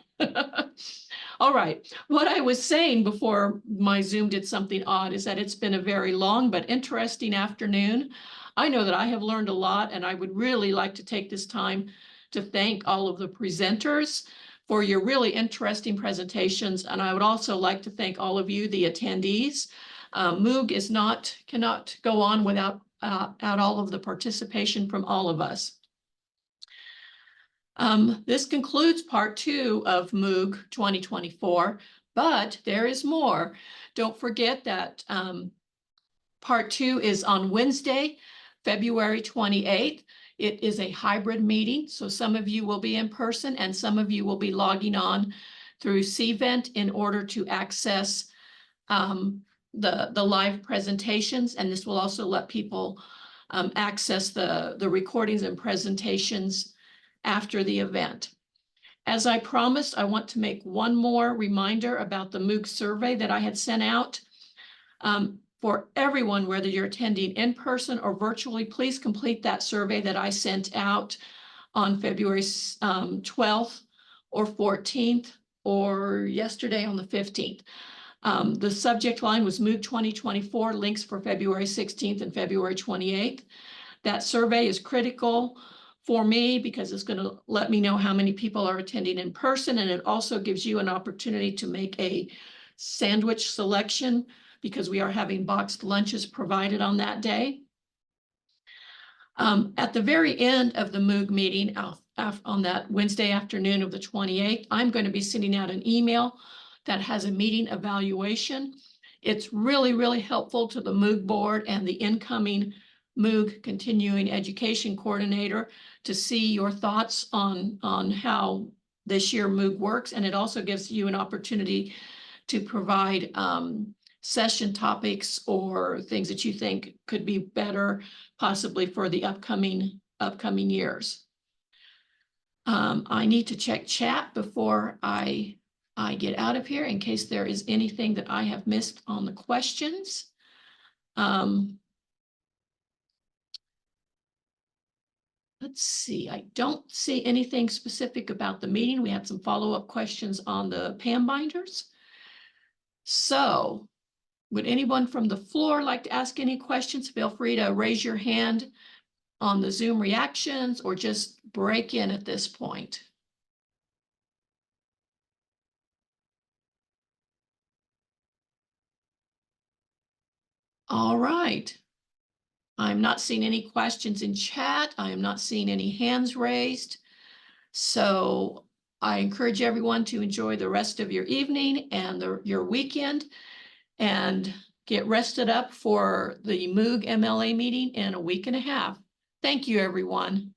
All right. What I was saying before my Zoom did something odd is that it's been a very long but interesting afternoon. I know that I have learned a lot, and I would really like to take this time to thank all of the presenters for your really interesting presentations. And I would also like to thank all of you, the attendees. MOUG cannot go on without all of the participation from all of us. This concludes part 2 of MOUG 2024, but there is more. Don't forget that part 2 is on Wednesday, February 28th. It is a hybrid meeting, so some of you will be in person and some of you will be logging on through Cvent in order to access the live presentations, and this will also let people access the recordings and presentations after the event. As I promised, I want to make one more reminder about the MOUG survey that I had sent out. For everyone, whether you're attending in person or virtually, please complete that survey that I sent out on February 12th or 14th, or yesterday on the 15th. The subject line was MOUG 2024, links for February 16th and February 28th. That survey is critical for me because it's going to let me know how many people are attending in person, and it also gives you an opportunity to make a sandwich selection because we are having boxed lunches provided on that day. At the very end of the MOUG meeting on that Wednesday afternoon of the 28th, I'm going to be sending out an email that has a meeting evaluation. It's really, really helpful to the MOUG board and the incoming MOUG continuing education coordinator to see your thoughts on how this year MOUG works. And it also gives you an opportunity to provide session topics or things that you think could be better, possibly for the upcoming years. I need to check chat before I get out of here in case there is anything that I have missed on the questions. Let's see, I don't see anything specific about the meeting. We had some follow-up questions on the PAM binders. So would anyone from the floor like to ask any questions? Feel free to raise your hand on the Zoom reactions or just break in at this point. All right. I'm not seeing any questions in chat. I am not seeing any hands raised. So I encourage everyone to enjoy the rest of your evening and your weekend, and get rested up for the MOUG MLA meeting in a week and a half. Thank you, everyone.